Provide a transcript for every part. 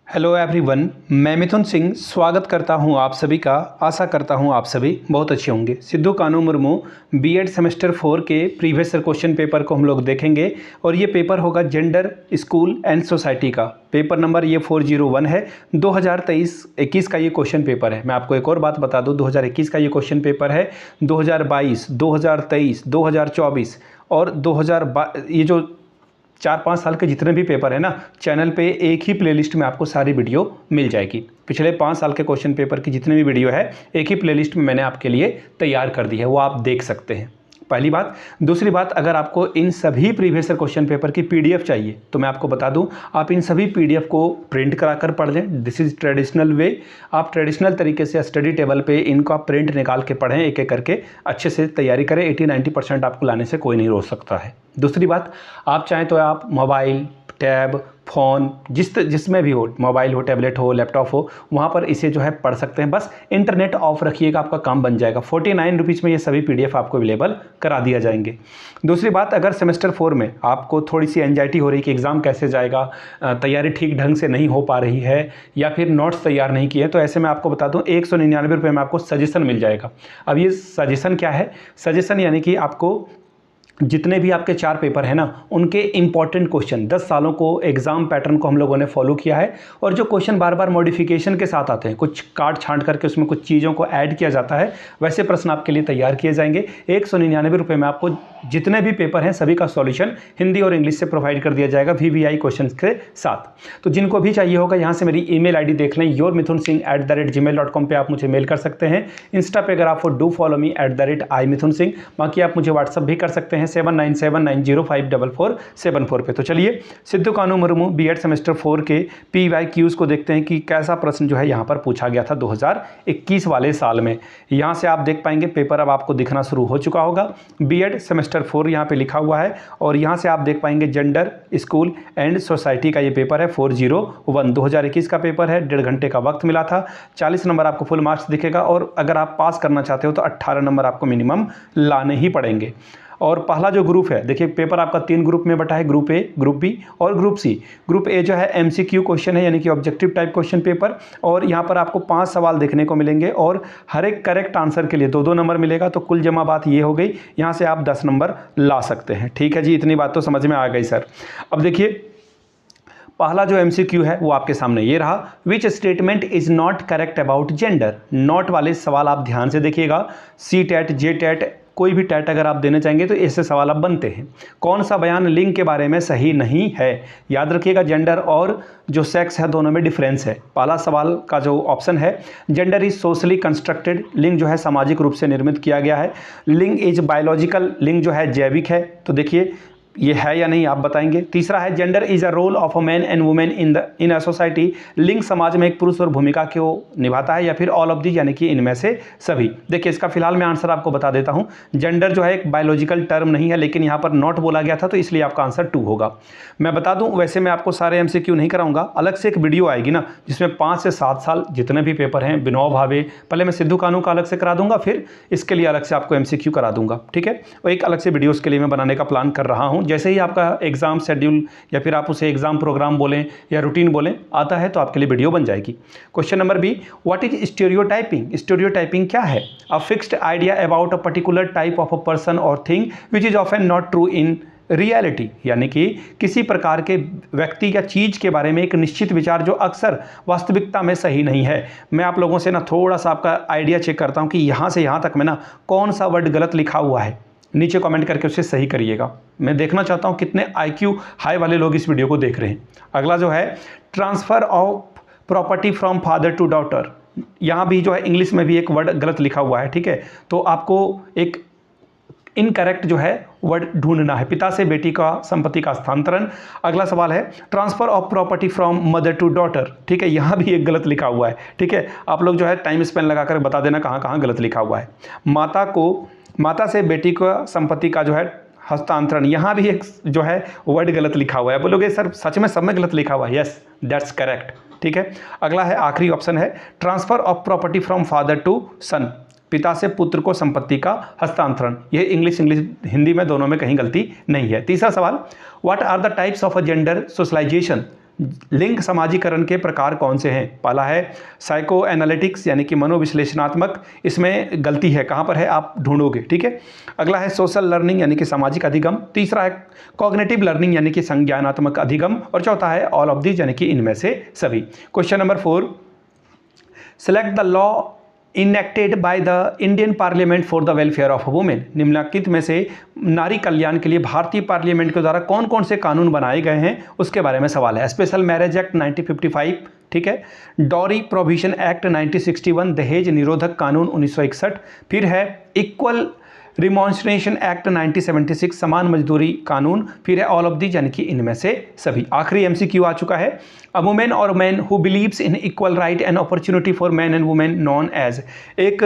Hello everyone, मैं मिथुन सिंह स्वागत करता हूं आप सभी का। आशा करता हूं आप सभी बहुत अच्छे होंगे। सिद्धू कानू मुर्मू बीएड सेमेस्टर 4 के प्रीवियस ईयर क्वेश्चन पेपर को हम लोग देखेंगे और ये पेपर होगा जेंडर, स्कूल एंड सोसाइटी का। पेपर नंबर ये 401 है। 2023-21 का ये क्वेश्चन पेपर है। मैं आपको एक और बात बता दूं, 2021 का ये क्वेश्चन पेपर है। 2022, 2023, 2024 और 2022 ये जो 4-5 साल के जितने भी पेपर है ना, चैनल पे एक ही प्लेलिस्ट में आपको सारी वीडियो मिल जाएगी। पिछले 5 साल के क्वेश्चन पेपर की जितने भी वीडियो है एक ही प्लेलिस्ट में मैंने आपके लिए तैयार कर दी है, वो आप देख सकते हैं। पहली बात। दूसरी बात, अगर आपको इन सभी प्रीवियस ईयर क्वेश्चन पेपर की पीडीएफ चाहिए तो मैं आपको बता दूं, आप इन सभी पीडीएफ को प्रिंट कराकर पढ़ लें। This is traditional way. आप ट्रेडिशनल तरीके से स्टडी टेबल पे इनका प्रिंट निकाल के पढ़ें, एक एक करके अच्छे से तैयारी करें। 80-90% आपको लाने से कोई नहीं रोक सकता है। दूसरी बात, आप चाहें तो आप मोबाइल, टैब, फ़ोन, जिसमें भी हो, मोबाइल हो, टैबलेट हो, लैपटॉप हो, वहाँ पर इसे जो है पढ़ सकते हैं। बस इंटरनेट ऑफ रखिएगा, आपका काम बन जाएगा। 49 रुपीज़ में ये सभी पीडीएफ आपको अवेलेबल करा दिया जाएंगे। दूसरी बात, अगर सेमेस्टर 4 में आपको थोड़ी सी एंजाइटी हो रही कि एग्ज़ाम कैसे जाएगा, तैयारी ठीक ढंग से नहीं हो पा रही है या फिर नोट्स तैयार नहीं किए, तो ऐसे में आपको बता दूँ 199 रुपये में आपको सजेशन मिल जाएगा। अब ये सजेशन क्या है? सजेशन यानी कि आपको जितने भी आपके 4 पेपर हैं ना, उनके इंपॉर्टेंट क्वेश्चन, 10 सालों को एग्जाम पैटर्न को हम लोगों ने फॉलो किया है और जो क्वेश्चन बार बार मॉडिफिकेशन के साथ आते हैं, कुछ काट छांट करके उसमें कुछ चीज़ों को ऐड किया जाता है, वैसे प्रश्न आपके लिए तैयार किए जाएंगे। 199 रुपये में आपको जितने भी पेपर हैं सभी का सॉल्यूशन हिंदी और इंग्लिश से प्रोवाइड कर दिया जाएगा VVI क्वेश्चन के साथ। तो जिनको भी चाहिए होगा यहाँ से मेरी ईमेल आईडी देख लें, yourmithunsingh@gmail.com पे आप मुझे मेल कर सकते हैं। इंस्टा पे अगर आप डू फॉलो मी @imithunsingh। बाकी आप मुझे व्हाट्सअप भी कर सकते हैं 7979054474 पे। तो चलिए सिद्धू कानू मुर्मू बीएड सेमेस्टर 4 के PYQs को देखते हैं कि कैसा प्रश्न जो है यहाँ पर पूछा गया था 2021 वाले साल में। यहाँ से आप देख पाएंगे पेपर अब आपको दिखना शुरू हो चुका होगा। बीएड सेमेस्टर 4 यहाँ पे लिखा हुआ है और यहाँ से आप देख पाएंगे जेंडर, स्कूल एंड सोसाइटी का ये पेपर है 401। 2021 का पेपर है। 1.5 घंटे का वक्त मिला था। 40 नंबर आपको फुल मार्क्स दिखेगा और अगर आप पास करना चाहते हो तो 18 नंबर आपको मिनिमम लाने ही पड़ेंगे। और पहला जो ग्रुप है, देखिए पेपर आपका 3 ग्रुप में बटा है, ग्रुप ए, ग्रुप बी और ग्रुप सी। ग्रुप ए जो है MCQ क्वेश्चन है, यानी कि ऑब्जेक्टिव टाइप क्वेश्चन पेपर, और यहाँ पर आपको 5 सवाल देखने को मिलेंगे और हर एक करेक्ट आंसर के लिए 2-2 नंबर मिलेगा। तो कुल जमा बात ये हो गई, यहाँ से आप 10 नंबर ला सकते हैं। ठीक है जी, इतनी बात तो समझ में आ गई सर। अब देखिए पहला जो MCQ है वो आपके सामने ये रहा, which statement is not correct about gender. Not वाले सवाल आप ध्यान से देखिएगा। CTET, JTET, कोई भी टैट अगर आप देने चाहेंगे तो ऐसे सवाल अब बनते हैं। कौन सा बयान लिंग के बारे में सही नहीं है? याद रखिएगा, जेंडर और जो सेक्स है दोनों में डिफरेंस है। पहला सवाल का जो ऑप्शन है, जेंडर इज सोशली कंस्ट्रक्टेड, लिंग जो है सामाजिक रूप से निर्मित किया गया है। लिंग इज बायोलॉजिकल, लिंग जो है जैविक है। तो देखिए ये है या नहीं आप बताएंगे। तीसरा है, gender is a role of a man and women in a society, लिंग समाज में एक पुरुष और भूमिका को निभाता है या फिर ऑल ऑफ दी, यानी कि इनमें से सभी। देखिए इसका फिलहाल मैं आंसर आपको बता देता हूं। जेंडर जो है एक बायोलॉजिकल टर्म नहीं है, लेकिन यहां पर नॉट बोला गया था तो इसलिए आपका आंसर 2 होगा। मैं बता दूं, वैसे मैं आपको सारे MCQ नहीं कराऊंगा, अलग से एक वीडियो आएगी ना जिसमें 5 से 7 साल जितने भी पेपर हैं बिनोव भावे, पहले मैं सिद्धू कानू का अलग से करा दूंगा, फिर इसके लिए अलग से आपको MCQ करा दूंगा। ठीक है, और एक अलग से वीडियो उसके लिए मैं बनाने का प्लान कर रहा हूं। जैसे ही आपका एग्जाम शेड्यूल या फिर आप उसे एग्जाम प्रोग्राम बोलें या रूटीन बोलें आता है तो आपके लिए वीडियो बन जाएगी। Question number B, what is stereotyping? Stereotyping क्या है? A fixed idea about a particular type of a person और thing which is often not true in reality, यानी कि किसी प्रकार के व्यक्ति या चीज़ के बारे में एक निश्चित विचार जो अक्सर वास्तविकता में सही नहीं है। मैं आप लोगों से ना थोड़ा सा आपका आइडिया चेक करता हूं कि यहाँ से यहाँ तक में ना कौन सा वर्ड गलत लिखा हुआ है, नीचे कमेंट करके उसे सही करिएगा। मैं देखना चाहता हूं कितने IQ हाई वाले लोग इस वीडियो को देख रहे हैं। अगला जो है, transfer of property from father to daughter, यहाँ भी जो है इंग्लिश में भी एक वर्ड गलत लिखा हुआ है। ठीक है, तो आपको एक इनकरेक्ट जो है वर्ड ढूंढना है। पिता से बेटी का संपत्ति का हस्तांतरण। अगला सवाल है, transfer of property from mother to daughter. ठीक है, यहाँ भी एक गलत लिखा हुआ है। ठीक है, आप लोग जो है टाइम स्पेन लगाकर बता देना कहाँ कहाँ गलत लिखा हुआ है। माता से बेटी का संपत्ति का जो है हस्तांतरण, यहाँ भी एक जो है वर्ड गलत लिखा हुआ है। बोलोगे सर सच में सब में गलत लिखा हुआ है? Yes, that's correct. ठीक है, अगला है आखिरी ऑप्शन है, transfer of property from father to son, पिता से पुत्र को संपत्ति का हस्तांतरण। यह इंग्लिश हिंदी में दोनों में कहीं गलती नहीं है। तीसरा सवाल, what are the types of a gender socialisation? लिंग समाजीकरण के प्रकार कौन से हैं? पहला है साइको एनालिटिक्स यानी कि मनोविश्लेषणात्मक, इसमें गलती है, कहाँ पर है आप ढूंढोगे, ठीक है। अगला है सोशल लर्निंग यानी कि सामाजिक अधिगम, तीसरा है कॉग्निटिव लर्निंग यानी कि संज्ञानात्मक अधिगम, और चौथा है ऑल ऑफ दीज यानी कि इनमें से सभी। Question number 4, select the law enacted by the Indian parliament for the welfare of women. निम्नलिखित में से नारी कल्याण के लिए भारतीय पार्लियामेंट के द्वारा कौन कौन से कानून बनाए गए हैं उसके बारे में सवाल है। स्पेशल मैरिज एक्ट 1955, ठीक है, डॉरी प्रोविजन एक्ट 1961, दहेज निरोधक कानून 1961, फिर है इक्वल रिमॉन्स्ट्रेशन एक्ट 1976, समान मजदूरी कानून, फिर है ऑल ऑफ दीज यानी कि इनमें से सभी। आखिरी एमसीक्यू आ चुका है। अ वुमेन और man who believes in equal right and opportunity for man and women known as, एक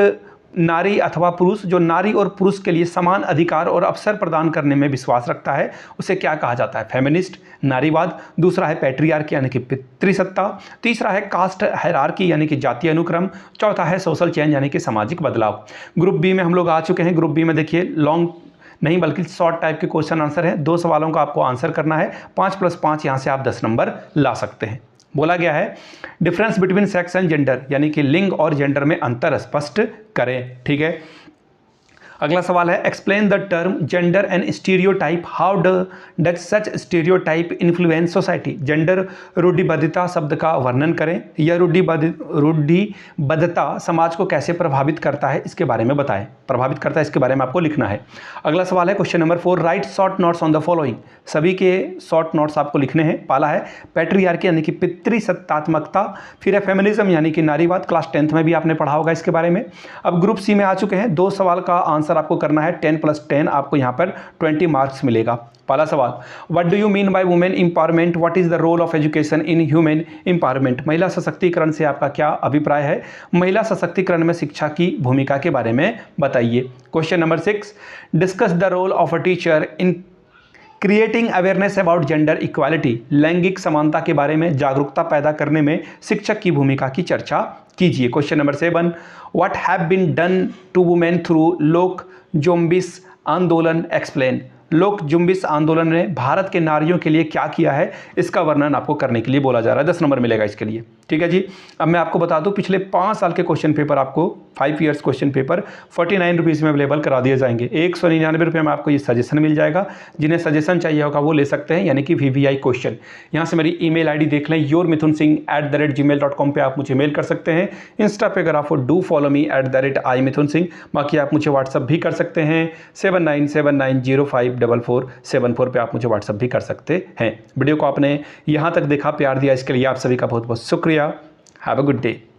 नारी अथवा पुरुष जो नारी और पुरुष के लिए समान अधिकार और अवसर प्रदान करने में विश्वास रखता है उसे क्या कहा जाता है? फेमिनिस्ट, नारीवाद। दूसरा है पैट्रियार्की यानी कि पितृसत्ता, तीसरा है कास्ट हायरार्की यानी कि जातीय अनुक्रम, चौथा है सोशल चेंज यानी कि सामाजिक बदलाव। ग्रुप बी में हम लोग आ चुके हैं। ग्रुप बी में देखिए लॉन्ग नहीं बल्कि शॉर्ट टाइप के क्वेश्चन आंसर है। 2 सवालों का आपको आंसर करना है, 5 + 5 यहाँ से आप 10 नंबर ला सकते हैं। बोला गया है difference between sex and gender यानी कि लिंग और जेंडर में अंतर स्पष्ट करें, ठीक है। अगला सवाल है explain the term gender and stereotype, how does such stereotype influence society. Gender रूढ़िबद्धता शब्द का वर्णन करें। यह रूढ़िबद्धता समाज को कैसे प्रभावित करता है इसके बारे में बताएं। प्रभावित करता है इसके बारे में आपको लिखना है। अगला सवाल है question number 4, right short notes on the following. सभी के शॉर्ट नोट्स आपको लिखने हैं। पहला है पैट्रियार्की यानी कि पितृसत्तात्मकता, फिर है फेमिनिज्म यानी कि नारीवाद, क्लास 10th में भी आपने पढ़ा होगा इसके बारे में। अब ग्रुप सी में आ चुके हैं। 2 सवाल का आंसर आपको करना है, 10 + 10 आपको यहाँ पर 20 मार्क्स मिलेगा। पहला सवाल, what do you mean by women empowerment, what is the role of education in human empowerment. महिला सशक्तिकरण से आपका क्या अभिप्राय है? महिला सशक्तिकरण में शिक्षा की भूमिका के बारे में बताइए। Question number 6, discuss the role of a teacher in creating awareness about gender equality. लैंगिक समानता के बारे में जागरूकता पैदा करने में शिक्षक की भूमिका की चर्चा कीजिए। Question number 7, what have been done to women through Lok Jumbish आंदोलन, एक्सप्लेन। लोक जुम्बिश आंदोलन ने भारत के नारियों के लिए क्या किया है इसका वर्णन आपको करने के लिए बोला जा रहा है। 10 नंबर मिलेगा इसके लिए, ठीक है जी। अब मैं आपको बता दूं पिछले 5 साल के क्वेश्चन पेपर आपको 5 ईयर्स क्वेश्चन पेपर 49 रुपीज़ में अवेलेबल करा दिए जाएंगे। 199 रुपये में आपको ये सजेशन मिल जाएगा। जिन्हें सजेशन चाहिए होगा वो ले सकते हैं, यानी कि VVI क्वेश्चन। यहाँ से मेरी email ID देख लें, yourmithunsingh@gmail.com पे आप मुझे मेल कर सकते हैं। इंस्टा पे अगर आप डू फॉलो मी @imithunsingh। बाकी आप मुझे व्हाट्सअप भी कर सकते हैं 7979054474 पे आप मुझे व्हाट्सअप भी कर सकते हैं। वीडियो को आपने यहाँ तक देखा, प्यार दिया, इसके लिए आप सभी का बहुत बहुत शुक्रिया। Have a good day.